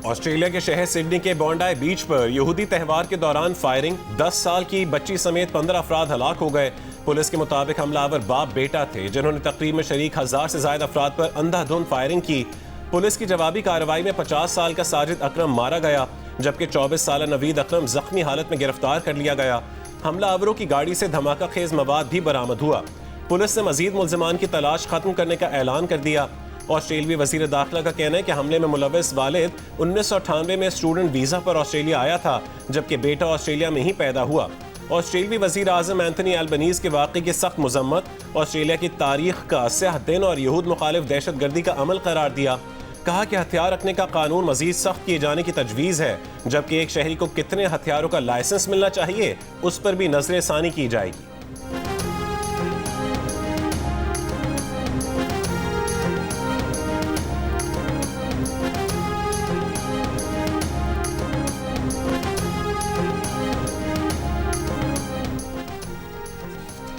Australia के शहर Sydney के बॉन्डाई बीच पर यहूदी त्यौहार के दौरान फायरिंग, 10 साल की बच्ची समेत 15 अफराद हलाक हो गए। पुलिस के मुताबिक हमलावर बाप बेटा थे जिन्होंने तकरीब में शरीक 1000 से ज्यादा अफराद पर अंधाधुंध फायरिंग की। पुलिस की जवाबी कार्रवाई में 50 साल का साजिद अकरम मारा गया, जबकि 24 साल नवीद अकरम जख्मी हालत में गिरफ्तार कर लिया गया। हमलावरों की गाड़ी से धमाका खेज मवाद भी बरामद हुआ। पुलिस ने मजीद मुल्जिमान की तलाश खत्म करने का ऐलान कर दिया। ऑस्ट्रेलियाई वजीर दाखिला का कहना है कि हमले में मुलव्वस वालिद 1998 में स्टूडेंट वीजा पर ऑस्ट्रेलिया आया था, जबकि बेटा ऑस्ट्रेलिया में ही पैदा हुआ। ऑस्ट्रेलियाई वजीर आजम एंथनी एल्बनीज के वाक़े की सख्त मजम्मत, ऑस्ट्रेलिया की तारीख का स्याह दिन और यहूद मुखालिफ दहशत गर्दी का अमल करार दिया। कहा कि हथियार रखने का कानून मजीद सख्त किए जाने की तजवीज़ है, जबकि एक शहरी को कितने हथियारों का लाइसेंस मिलना चाहिए उस पर भी नजरसानी की जाएगी।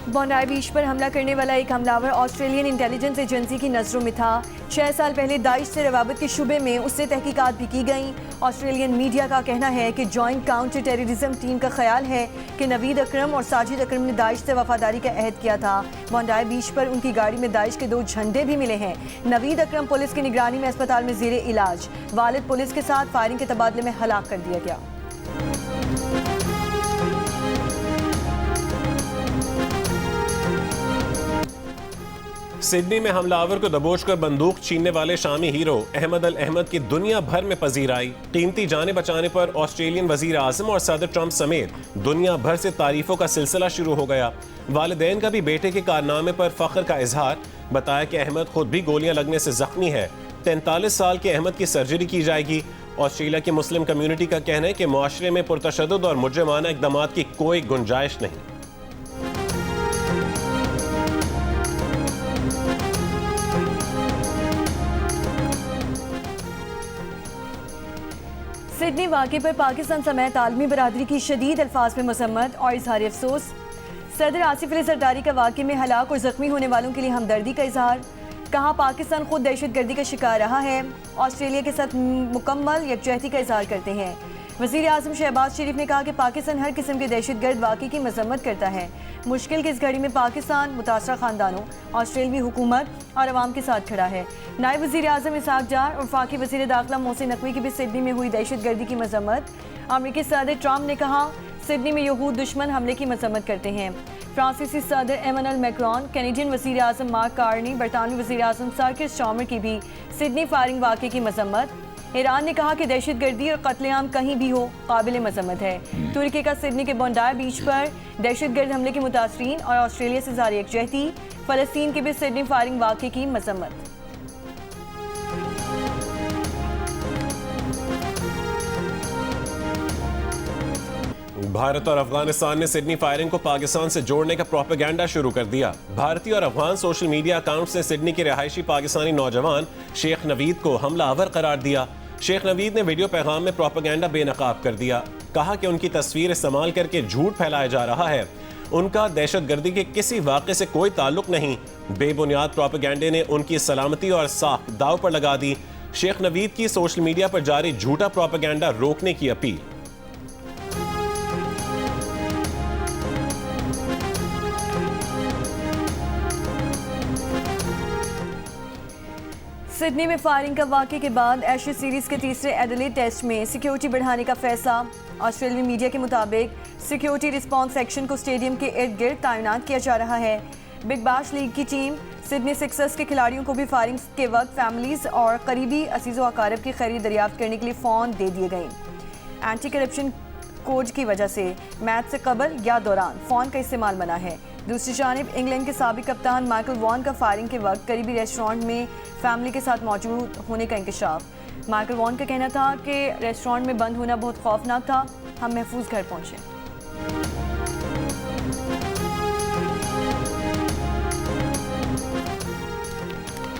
बॉन्डाई बीच पर हमला करने वाला एक हमलावर ऑस्ट्रेलियन इंटेलिजेंस एजेंसी की नज़रों में था। 6 साल पहले दाइश से रवाबत के शुबे में उससे तहकीकात भी की गई। ऑस्ट्रेलियन मीडिया का कहना है कि जॉइंट काउंटर टेररिज्म टीम का ख्याल है कि नवीद अकरम और साजिद अकरम ने दाइश से वफादारी का अहद किया था। बॉन्डाई बीच पर उनकी गाड़ी में दाइश के 2 झंडे भी मिले हैं। नवीद अकरम पुलिस की निगरानी में अस्पताल में ज़ेरे इलाज, वालिद पुलिस के साथ फायरिंग के तबादले में हलाक कर दिया गया। सिडनी में हमलावर को दबोच कर बंदूक छीनने वाले शामी हीरो अहमद अल अहमद की दुनिया भर में पजीराई। कीमती जाने बचाने पर ऑस्ट्रेलियन वजीर आजम और सदर ट्रंप समेत दुनिया भर से तारीफों का सिलसिला शुरू हो गया। वालिदैन का भी बेटे के कारनामे पर फख्र का इजहार। बताया कि अहमद खुद भी गोलियां लगने से जख्मी है। 43 साल के अहमद की सर्जरी की जाएगी। ऑस्ट्रेलिया की मुस्लिम कम्युनिटी का कहना है कि मुआशरे में पुरतशद्दुद और मुजरिमाना इक़दामात की कोई गुंजाइश नहीं। सिडनी वाक़े पर पाकिस्तान समेत आलमी बरादरी की शदीद अल्फाज में मजम्मत और इजहार अफसोस। सदर आसिफ अली जरदारी का वाक़े में हलाक और ज़ख्मी होने वालों के लिए हमदर्दी का इजहार। कहा पाकिस्तान खुद दहशत गर्दी का शिकार रहा है, ऑस्ट्रेलिया के साथ मुकम्मल यकजहती का इजहार करते हैं। वज़ीर आज़म शहबाज शरीफ ने कहा कि पाकिस्तान हर किस्म के दहशत गर्द वाक़े की मजम्मत करता है। मुश्किल की इस घड़ी में पाकिस्तान मुतासरा ख़ानदानों, ऑस्ट्रेलियाई हुकूमत और अवाम के साथ खड़ा है। नायब वज़ीर आज़म इसहाक जार और फाकी वज़ीर दाखिला मोहसिन नकवी की भी सिडनी में हुई दहशत गर्दी की मजम्मत। अमरीकी सदर ट्रंप ने कहा सिडनी में यहूद दुश्मन हमले की मजम्मत करते हैं। फ्रांसीसी सदर एमैनुअल मैक्रोन, कैनेडियन वज़ीर आज़म मार्क कार्नी, बरतानवी वज़ीर आज़म सर किर स्टार्मर की भी सिडनी फायरिंग वाक़े की मजम्मत। ईरान ने कहा कि दहशत गर्दी और कत्लेआम कहीं भी हो काबिल मजम्मत है। तुर्की का सिडनी के बॉन्डाई बीच पर दहशत गर्द हमले के मुतासरीन और ऑस्ट्रेलिया से जारी यकजहती। फ़लस्तीन के भी सिडनी फायरिंग वाक़े की मजम्मत। भारत और अफगानिस्तान ने सिडनी फायरिंग को पाकिस्तान से जोड़ने का प्रोपेगेंडा शुरू कर दिया। भारतीय और अफगान सोशल मीडिया अकाउंट्स ने सिडनी के रिहायशी पाकिस्तानी नौजवान शेख नवीद को हमलावर करार दिया। शेख नवीद ने वीडियो पैगाम में प्रोपेगेंडा बेनकाब कर दिया। कहा कि उनकी तस्वीर इस्तेमाल करके झूठ फैलाया जा रहा है। उनका दहशत गर्दी के किसी वाक़े से कोई ताल्लुक नहीं। बेबुनियाद प्रोपेगेंडे ने उनकी सलामती और साख दाव पर लगा दी। शेख नवीद की सोशल मीडिया पर जारी झूठा प्रोपेगेंडा रोकने की अपील। सिडनी में फायरिंग का वाक़े के बाद एशेज सीरीज़ के तीसरे एडिलेड टेस्ट में सिक्योरिटी बढ़ाने का फैसला। ऑस्ट्रेलियाई मीडिया के मुताबिक सिक्योरिटी रिस्पॉन्स सेक्शन को स्टेडियम के इर्द गिर्द तैनात किया जा रहा है। बिग बैश लीग की टीम सिडनी सिक्सर्स के खिलाड़ियों को भी फायरिंग के वक्त फैमिलीज और करीबी अजीज़ व अकारब की खैरियत दरियाफ्त करने के लिए फ़ोन दे दिए गए। एंटी करप्शन कोड की वजह से मैच से कबल या दौरान फ़ोन का इस्तेमाल मना है। दूसरी जानिब इंग्लैंड के साबिक कप्तान माइकल वॉन का फायरिंग के वक्त करीबी रेस्टोरेंट में फैमिली के साथ मौजूद होने का इंकशाफ। माइकल वॉन का कहना था कि रेस्टोरेंट में बंद होना बहुत खौफनाक था, हम महफूज घर पहुंचे।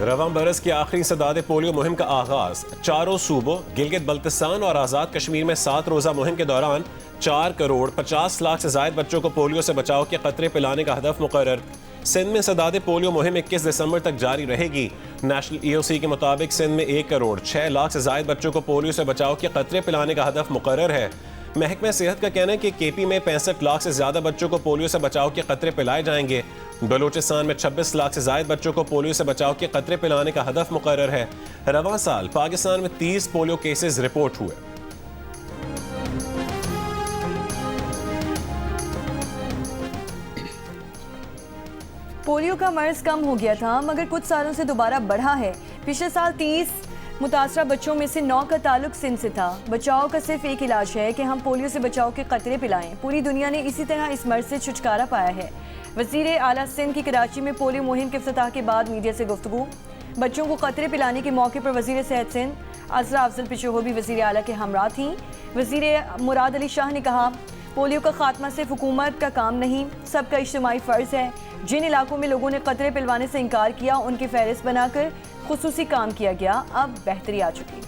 रवां बरस की आखिरी सदाद पोलियो मुहिम का आगाज। चारों सूबों गिलगित बल्तिस्तान और आज़ाद कश्मीर में 7 रोज़ा मुहिम के दौरान 4 करोड़ 50 लाख से ज़ायद बच्चों को पोलियो से बचाव के खतरे पिलाने का हदफ मुकर्रर। सिंध में सदाद पोलियो मुहिम 21 दिसंबर तक जारी रहेगी। नेशनल EOC के मुताबिक सिंध में 1 करोड़ 6 लाख से ज्यादा बच्चों को पोलियो से बचाव के कतरे पिलाने का हदफ मुकर्रर है। महकमा सेहत का कहना है कि KP में 65 लाख से ज्यादा बच्चों को पोलियो से बचाव के कतरे पिलाए जाएंगे। बलूचिस्तान में 26 लाख से ज्यादा बच्चों को पोलियो से बचाव के कतरे पिलाने का हदफ मुकर्रर है। रवां साल पाकिस्तान में 30 पोलियो केसेस रिपोर्ट हुए। पोलियो का मर्ज कम हो गया था मगर कुछ सालों से दोबारा बढ़ा है। पिछले साल 30 मुतासरा बच्चों में से 9 का ताल्लुक सिंध से था। बचाव का सिर्फ एक इलाज है कि हम पोलियो से बचाव के कतरे पिलाएं। पूरी दुनिया ने इसी तरह इस मर्ज से छुटकारा पाया है। वज़ीर आला सिंध की कराची में पोलियो मुहिम के इफ्तिताह के बाद मीडिया से गुफ्तगू। बच्चों को कतरे पिलाने के मौके पर वज़ीर सेहत सिंध असरा अफजल पिशोहो भी वज़ीर आला के हमरा थीं। वज़ीर मुराद अली शाह ने कहा, पोलियो का खात्मा सिर्फ हुकूमत का काम नहीं, सबका इज्तिमाई फ़र्ज़ है। जिन इलाकों में लोगों ने कतरे पिलवाने से इनकार किया उनकी फहरिस्त बनाकर खुसूसी काम किया गया। अब बेहतरी आ चुकी।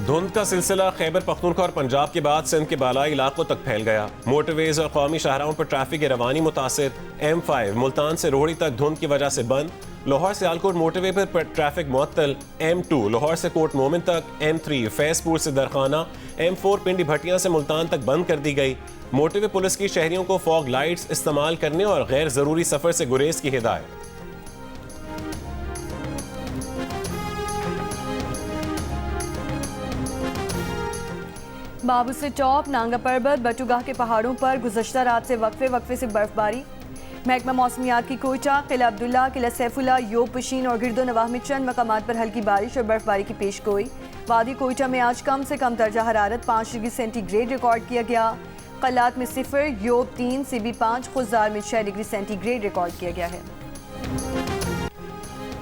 धुंध का सिलसिला खैबर पख्तूनख्वा और पंजाब के बाद सिंध के बालाई इलाकों तक फैल गया। मोटरवेज और कौमी शाहराहों पर ट्रैफिक की रवानी मुतासिर। M5 मुल्तान से रोहड़ी तक धुंध की वजह से बंद। लाहौर से आलकोट मोटरवे पर ट्रैफिक मुअत्तल। M2 लाहौर से कोट मोमिन तक, M3 फैजपुर से दरखाना, M4 पिंडी भटियां से मुल्तान तक बंद कर दी गई। मोटरवे पुलिस की शहरियों को फॉग लाइट्स इस्तेमाल करने और गैर जरूरी सफर से गुरेज की हिदायत। बाबू से टॉप, नांगा पर्वत, बटुगाह के पहाड़ों पर गुज़श्ता रात से वक्फे से बर्फबारी। महकमा मौसमियात की कोयटा, किला अब्दुल्ला, किला सैफुल्ला, योब पशीन और गिरदो नवाह में चंद मकामात पर हल्की बारिश और बर्फबारी की पेश गोई। वादी कोयटा में आज कम से कम दर्जा हरारत 5 डिग्री सेंटीग्रेड रिकॉर्ड किया गया। कलात में 0, योब 3, सिबी 5, खुजार में 6 डिग्री सेंटीग्रेड रिकॉर्ड किया गया है।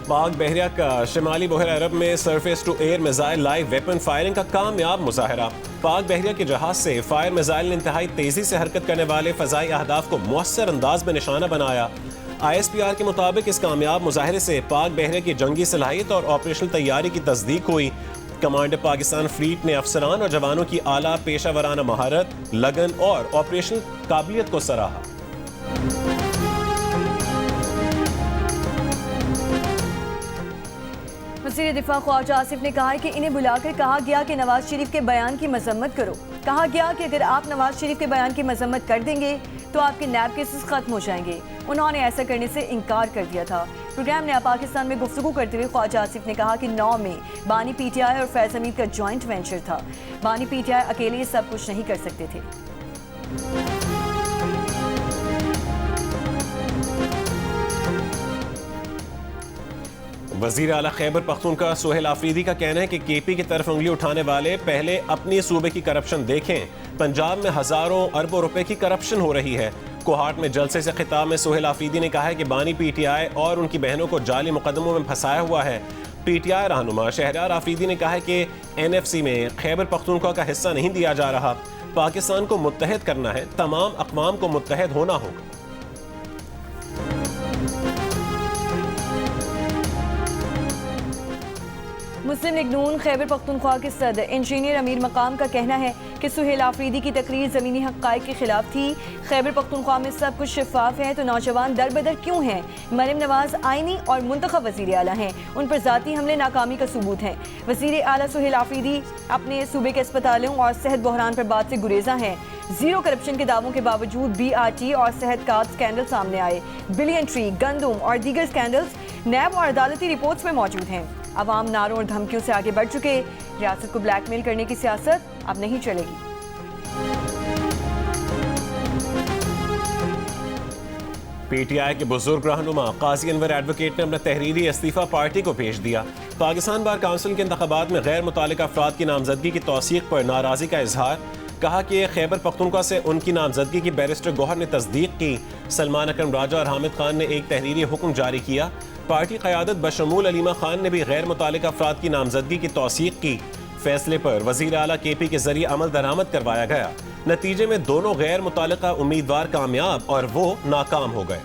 पाक बहरिया का शिमाली बहर अरब में surface to air missile live weapon firing का कामयाब मुजाहरा। पाक बहरिया के जहाज से फायर मिसाइल ने इंतहाई तेजी से हरकत करने वाले फजाई अहदाफ को मौसर अंदाज में निशाना बनाया। ISPR के मुताबिक इस कामयाब मुजाहरे से पाक बहरिया की जंगी सलाहियत और ऑपरेशनल तैयारी की तस्दीक हुई। कमांडर पाकिस्तान फ्लीट ने अफसरान और जवानों की आला पेशा वराना महारत, लगन और ऑपरेशनल काबिलियत को सराहा। वज़ीर दिफा ख्वाजा आसिफ ने कहा है कि इन्हें बुलाकर कहा गया कि नवाज शरीफ के बयान की मजम्मत करो। कहा गया कि अगर आप नवाज शरीफ के बयान की मजम्मत कर देंगे तो आपके नैब केसेस खत्म हो जाएंगे। उन्होंने ऐसा करने से इनकार कर दिया था। प्रोग्राम ने पाकिस्तान में गुफ्तगू करते हुए ख्वाजा आसिफ ने कहा कि 9 में बानी PTI और फैज़ हमीद का जॉइंट वेंचर था। बानी PTI अकेले ये सब कुछ नहीं कर सकते थे। वज़ीर आला खैबर पख्तूनख्वा सुहेल आफरीदी का कहना है कि KP की तरफ उंगली उठाने वाले पहले अपनी सूबे की करप्शन देखें। पंजाब में हजारों अरबों रुपए की करप्शन हो रही है। कोहाट में जलसे से खिताब में सुहेल आफरीदी ने कहा है कि बानी PTI और उनकी बहनों को जाली मुकदमों में फंसाया हुआ है। PTI रहनुमा शहरयार आफरीदी ने कहा है कि NFC में खैबर पख्तूनख्वा का हिस्सा नहीं दिया जा रहा। पाकिस्तान को मुत्तहद करना है, तमाम अक़वाम को मुत्तहद होना होगा। मुस्लिम लीग नून खैबर पख्तूनख्वा के सदर इंजीनियर अमीर मकाम का कहना है कि सुहेल आफरीदी की तकरीर ज़मीनी हक़ाइक़ के खिलाफ थी। खैबर पख्तूनख्वा में सब कुछ शफाफ है तो नौजवान दर बदर क्यों हैं? मरियम नवाज आईनी और मुंतखब वज़ीर आला हैं, उन पर ज़ाती हमले नाकामी का सबूत है। वज़ीर आला सुहेल आफरीदी अपने सूबे के अस्पतालों और सेहत बहरान पर बात से गुरेजा हैं। जीरो करप्शन के दावों के बावजूद BRT और सेहत कार्ड स्कैंडल सामने आए। बिलियन ट्री, गंदुम और दीगर स्कैंडल्स नैब और अदालती रिपोर्ट्स में मौजूद हैं। अवाम नारों और धमकियों से आगे बढ़ चुके। रियासत को ब्लैकमेल करने की सियासत अब नहीं चलेगी। PTI के बुजुर्ग रहनुमा काजी अनवर एडवोकेट ने अपना तहरीरी इस्तीफा पार्टी को भेज दिया। पाकिस्तान बार काउंसिल के इंतखाबात में गैर मुतालिका अफराद की नामजदगी की तौसीक पर नाराजगी का इजहार। कहा कि खैबर पख्तूनख्वा से उनकी नामजदगी की बैरिस्टर गौहर ने तस्दीक की। सलमान अकरम राजा और हामिद खान ने एक तहरीरी हुक्म जारी किया। पार्टी क़यादत बशमूल अलीमा खान ने भी गैर मुतालिका अफराद की नामजदगी की तौसीक की। फैसले पर वज़ीर आला KP के जरिए अमल दरामद करवाया गया। नतीजे में दोनों गैर मुतालिका उम्मीदवार कामयाब और वो नाकाम हो गए।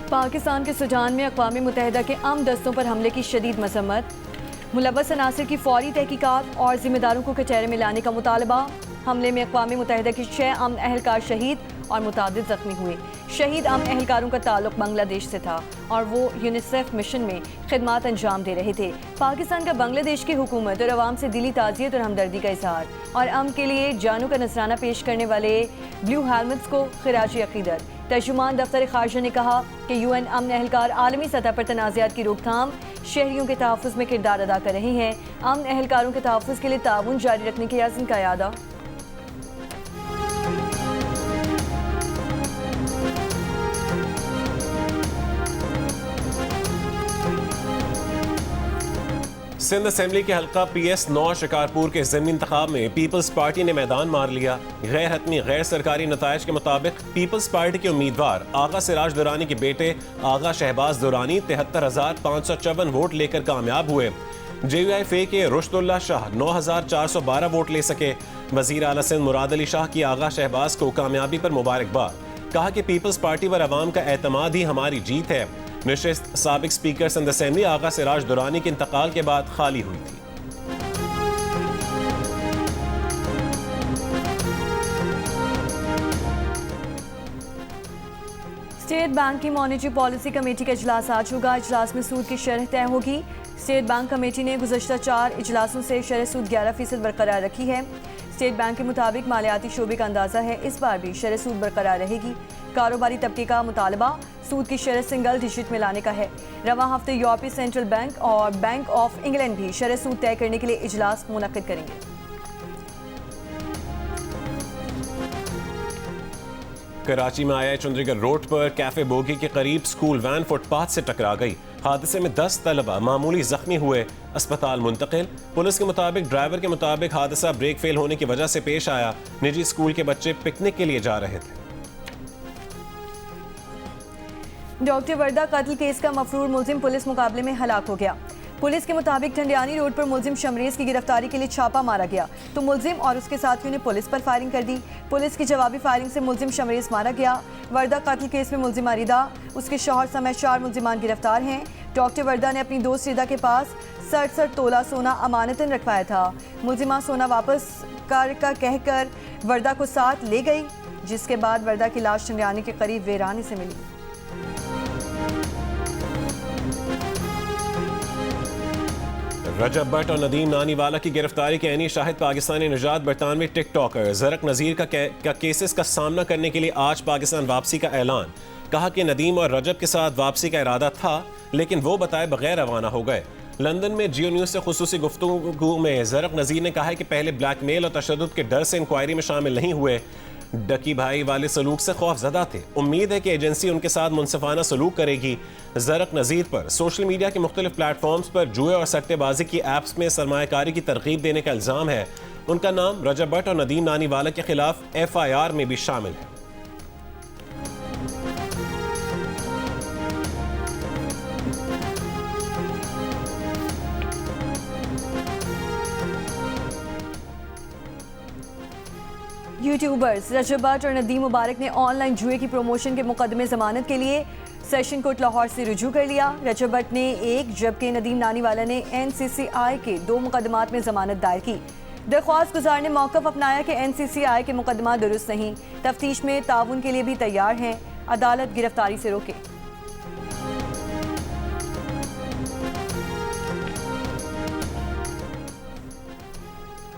पाकिस्तान के सुजान में अक़वाम मुत्तहिदा के अमन दस्तों पर हमले की शदीद मजम्मत। मुलव्वस अनासिर की फौरी तहकीकात और जिम्मेदारों को कचहरे में लाने का मुतालबा। हमले में अक़वाम मुत्तहिदा के 6 अमन एहलकार शहीद और मुतादिद जख्मी हुए। शहीद अमन एहलकारों का ताल्लुक बांग्लादेश से था और वो यूनिसेफ मिशन में खिदमात अंजाम दे रहे थे। पाकिस्तान का बांग्लादेश की हुकूमत और अवाम से दिली ताज़ियत और हमदर्दी का इजहार और अमन के लिए जानों का नजराना पेश करने वाले ब्लू हेलमेट्स को खिराज अकीदत। तर्जुमान दफ्तर खारजा ने कहा कि यूएन अमन एहलकार आलमी सतह पर तनाज़ात की रोकथाम शहरियों के तहफ़्फ़ुज़ में किरदार अदा कर रहे हैं। अमन एहलकारों के तहफ़्फ़ुज़ के लिए ताउन जारी रखने के अज़्म का यादा। सिंध असेंबली के हल्का PS9 शिकारपुर के ज़िमनी इंतखाब में पीपल्स पार्टी ने मैदान मार लिया। गैर हतमी गैर सरकारी नताइज के मुताबिक पीपल्स पार्टी के उम्मीदवार आगा सिराज दुरानी के बेटे आगा शहबाज दुरानी 73,554 वोट लेकर कामयाब हुए। JUI के रुश्तुल्लाह शाह 9,412 वोट ले सके। वजीर आला सिंध मुराद अली शाह की आगा शहबाज को कामयाबी पर मुबारकबाद। कहा कि पीपल्स पार्टी पर अवाम का एतमाद ही हमारी जीत है। नशिस्त साबिक स्पीकर सिंध असेंबली आगा सिराज दुरानी के इंतकाल के बाद खाली हुई थी। स्टेट बैंक की मॉनेटरी पॉलिसी कमेटी का इजलास आज होगा। इजलास में सूद की शरह तय होगी। स्टेट बैंक कमेटी ने गुज़श्ता 4 इजलासों से शरह सूद 11% बरकरार रखी है। स्टेट बैंक के मुताबिक मालियाती शोबे का अंदाज़ा है इस बार भी शरह सूद बरकरार रहेगी। कारोबारी तबके का मुतालबा सूद की शरह सिंगल डिजिट में लाने का है। रवां हफ्ते यूरोपीय सेंट्रल बैंक और बैंक ऑफ इंग्लैंड भी शरह सूद तय करने के लिए इजलास मुनक्किद करेंगे। कराची में आया चंडीगढ़ रोड पर कैफे बोगी के करीब स्कूल वैन फुटपाथ से टकरा गई। हादसे में 10 तलबा मामूली जख्मी हुए, अस्पताल मुंतकिल। पुलिस के मुताबिक ड्राइवर के मुताबिक हादसा ब्रेक फेल होने की वजह से पेश आया। निजी स्कूल के बच्चे पिकनिक के लिए जा रहे थे। डॉक्टर वर्दा कत्ल केस का मफरूर मुलजिम पुलिस मुकाबले में हलाक हो गया। पुलिस के मुताबिक ठंडियानी रोड पर मुलजिम शमरेज की गिरफ्तारी के लिए छापा मारा गया तो मुलजिम और उसके साथियों ने पुलिस पर फायरिंग कर दी। पुलिस की जवाबी फायरिंग से मुलजिम शमरेज मारा गया। वर्दा कत्ल केस में मुलजिम रिदा, उसके शौहर समेत 4 मुलजिमान गिरफ्तार हैं। डॉक्टर वर्दा ने अपनी दोस्त रिदा के पास 67 तोला सोना अमानतन रखवाया था। मुलजिमा सोना वापस कर का कहकर वर्दा को साथ ले गई, जिसके बाद वर्दा की लाश ठंडियानी के करीब वेरानी से मिली। रजब भट्ट और नदीम नानीवाला की गिरफ्तारी के ऐनी शाहिद पाकिस्तानी निजात बरतानवी टिकटॉकर जरक नज़ीर का केसेस का सामना करने के लिए आज पाकिस्तान वापसी का ऐलान। कहा कि नदीम और रजब के साथ वापसी का इरादा था लेकिन वो बताए बगैर रवाना हो गए। लंदन में जियो न्यूज़ से खुसूसी गुफ्तगू में जरक नज़ीर ने कहा है कि पहले ब्लैकमेल और तशद्दुद के डर से इंक्वायरी में शामिल नहीं हुए, डकी भाई वाले सलूक से खौफजदा थे। उम्मीद है कि एजेंसी उनके साथ मुनसिफाना सलूक करेगी। जरक नज़ीर पर सोशल मीडिया के मुख्तलिफ प्लेटफॉर्म्स पर जुए और सट्टेबाजी की ऐप्स में सरमायाकारी की तरगीब देने का इल्ज़ाम है। उनका नाम रजब भट्ट और नदीम नानीवाला के खिलाफ FIR में भी शामिल है। यूट्यूबर्स रजब भट्ट और नदीम मुबारक ने ऑनलाइन जुए की प्रमोशन के मुकदमे जमानत के लिए सेशन कोर्ट लाहौर से रुजू कर लिया। रजब भट्ट ने 1 जबकि नदीम नानीवाला ने NCCI के 2 मुकदमात में जमानत दायर की। दरख्वास्त गुजार ने मौक़िफ़ अपनाया कि NCCI के मुकदमा दुरुस्त नहीं, तफ्तीश में ताउन के लिए भी तैयार हैं, अदालत गिरफ्तारी से रोके।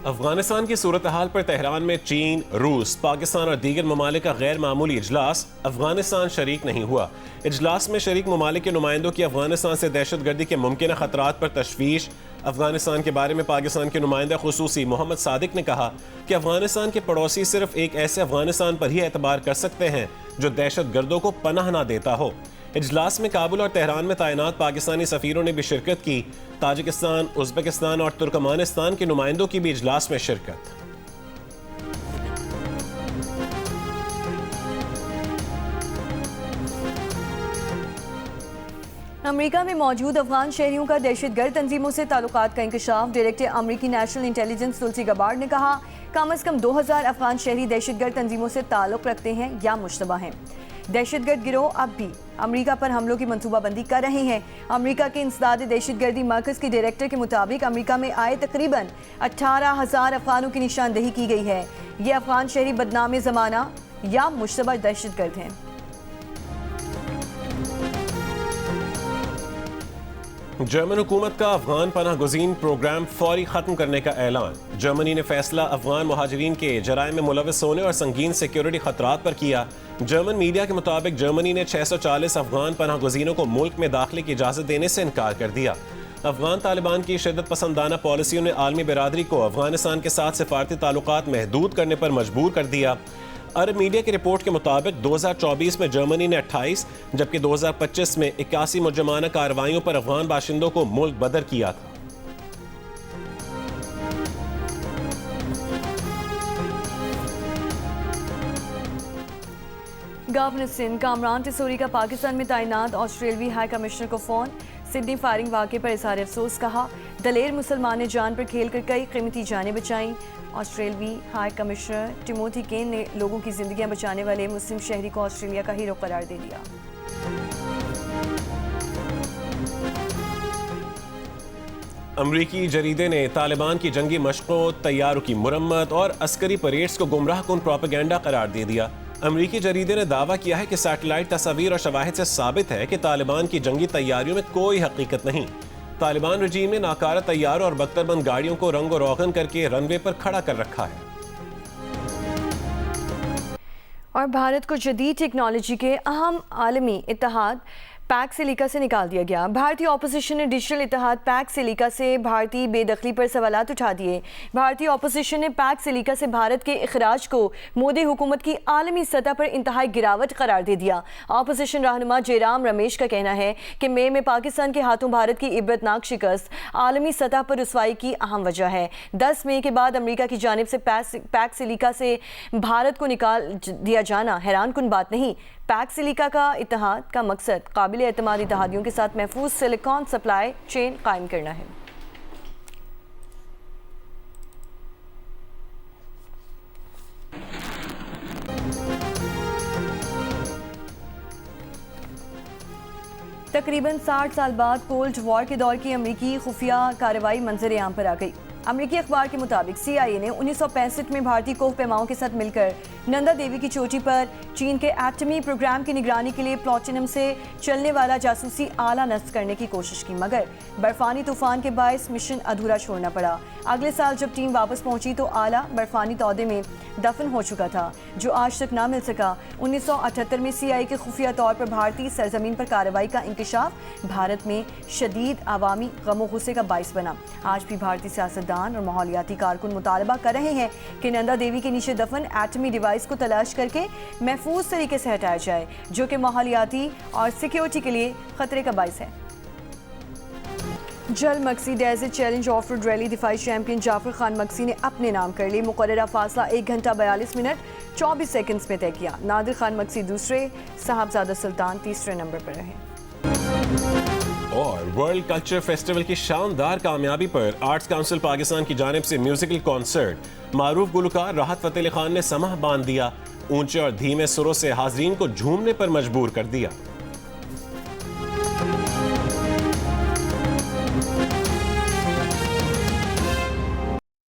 अफगानिस्तान की सूरत हाल पर तेहरान में चीन, रूस, पाकिस्तान और दीगर ममालिक का गैर मामूली इजलास। अफगानिस्तान शरीक नहीं हुआ। इजलास में शरीक ममालिक के नुमाइंदों की अफगानिस्तान से दहशत गर्दी के मुमकिन खतरात पर तशवीश। अफगानिस्तान के बारे में पाकिस्तान के नुमाइंदा खुसूसी मोहम्मद सादिक ने कहा कि अफगानिस्तान के पड़ोसी सिर्फ एक ऐसे अफगानिस्तान पर ही एतबार कर सकते हैं जो दहशत गर्दों को पनाह ना देता हो। इजलास में काबुल और तेहरान में तैनात पाकिस्तानी सफीरों ने भी शिरकत की। ताजिकिस्तान, उज़्बेकिस्तान और तुर्कमानिस्तान के नुमाइंदों की भी इजलास में शिरकत। अमेरिका में मौजूद अफगान शहरियों का दहशतगर्द तंजीमों से ताल्लुकात का इंकशाफ। डायरेक्टर अमेरिकी नेशनल इंटेलिजेंस तुलसी गबार्ड ने कहा कम अज कम 2000 अफगान शहरी दहशतगर्द तंजीमों से ताल्लुक रखते हैं या मुश्तबा हैं। दहशतगर्द गिरोह अब भी अमेरिका पर हमलों की मंसूबाबंदी कर रहे हैं। अमेरिका के इंसदाद दहशतगर्दी मरकज़ के डायरेक्टर के मुताबिक अमेरिका में आए तकरीबन 18,000 अफगानों की निशानदेही की गई है। ये अफगान शहरी बदनाम ज़माना या मुश्तबह दहशतगर्द हैं। जर्मन हुकूमत का अफगान पनाह गुज़ीन प्रोग्राम फौरी ख़त्म करने का ऐलान। जर्मनी ने फैसला अफगान मुहाजिरीन के जराए में मुलविस होने और संगीन सिक्योरिटी खतरात पर किया। जर्मन मीडिया के मुताबिक जर्मनी ने 640 अफगान पनाह गुज़ीनों को मुल्क में दाखिले की इजाज़त देने से इनकार कर दिया। अफगान तालिबान की शिद्दत पसंदाना पॉलिसियों ने आलमी बिरादरी को अफगानिस्तान के साथ सिफारती ताल्लुकात महदूद करने पर मजबूर कर दिया। अरब मीडिया की रिपोर्ट के मुताबिक 2024 में जर्मनी ने 28 जबकि 2025 में 81 मुजरमाना कार्रवाइयों पर अफगान बाशिंदों को मुल्क बदर किया था। गवर्नर सिंध कामरान टिसोरी का पाकिस्तान में तैनात ऑस्ट्रेलियाई हाई कमिश्नर को फ़ोन। सिडनी फायरिंग वाक़े पर इज़हार अफसोस कहा। दलेर मुसलमान ने जान पर खेल कर कई कीमती जानें बचाईं। ऑस्ट्रेलियाई हाई कमिश्नर टिमोथी केन ने लोगों की जिंदगियां बचाने वाले मुस्लिम शहरी को ऑस्ट्रेलिया का हीरो करार दे दिया। अमरीकी जरीदे ने तालिबान की जंगी मशकों, तैयारों की मुरम्मत और अस्करी परेड्स को गुमराह कुन प्रोपेगेंडा करार दे दिया। अमरीकी जरीदे ने दावा किया है कि सैटेलाइट तस्वीर और शवाहिद से साबित है कि तालिबान की जंगी तैयारियों में कोई हकीकत नहीं। तालिबान रजीम ने नाकारा तैयारों और बख्तरबंद गाड़ियों को रंगो रोगन करके रनवे पर खड़ा कर रखा है। और भारत को जदीद टेक्नोलॉजी के अहम आलमी इत्तेहाद पैक सिलिका से निकाल दिया गया। भारतीय ऑपोजिशन ने डिजिटल इत्तेहाद पैक सिलिका से भारतीय बेदखली पर सवालात उठा दिए। भारतीय ऑपोजिशन ने पैक सिलिका से भारत के इखराज को मोदी हुकूमत की आलमी सतह पर इंतहाई गिरावट करार दे दिया। ऑपोजिशन रहनुमा जयराम रमेश का कहना है कि मई में पाकिस्तान के हाथों भारत की इबरतनाक शिकस्त आलमी सतह पर रुसवाई की अहम वजह है। 10 मई के बाद अमरीका की जानिब से पैक सिलिका से भारत को निकाल दिया जाना हैरान कुन बात नहीं। पैक सिलिका का इत्तेहाद का मकसद काबिल एतमाद इत्तेहादियों के साथ महफूज सिलिकॉन सप्लाई चेन कायम करना है। तकरीबन 60 साल बाद कोल्ड वॉर के दौर की अमरीकी खुफिया कार्रवाई मंजर आम पर आ गई। अमरीकी अखबार के मुताबिक CIA ने 1965 में भारतीय कोह पैमाओं के साथ मिलकर नंदा देवी की चोटी पर चीन के एटमी प्रोग्राम की निगरानी के लिए प्लैटिनम से चलने वाला जासूसी आला नस्ब करने की कोशिश की, मगर बर्फानी तूफान के बायस मिशन अधूरा छोड़ना पड़ा। अगले साल जब टीम वापस पहुंची तो आला बर्फानी तौदे में दफन हो चुका था, जो आज तक ना मिल सका। 1978 में CIA के खुफिया तौर पर भारतीय सरजमीन पर कार्रवाई का इंकशाफ भारत में शदीद अवामी गमो गुस्से का बायस बना। आज भी भारतीय सियासतदान और माहौलियाती कारकुन मुतालबा कर रहे हैं कि नंदा देवी के नीचे दफन एटमी डिवाइस को तलाश करके महफूज तरीके से हटाया जाए, जो कि माहौलियाती और सिक्योरिटी के लिए खतरे का बायस है। Jhal Magsi desert challenge of road rally दिफाई चैंपियन जाफर खान मक्सी ने अपने नाम कर ली। मुकर्ररा फासला 1 घंटा 42 मिनट 24 सेकंड्स में तय किया। नादिर खान मक्सी दूसरे, साहबजादा सुल्तान तीसरे नंबर पर रहे। और वर्ल्ड कल्चर फेस्टिवल की शानदार कामयाबी पर आर्ट्स काउंसिल पाकिस्तान की जानिब से म्यूजिकल कॉन्सर्ट मारूफ गुलकार राहत फतेह अली खान ने समाह बांध दिया। ऊंचे और धीमे सुरों से हाजरीन को झूमने पर मजबूर कर दिया।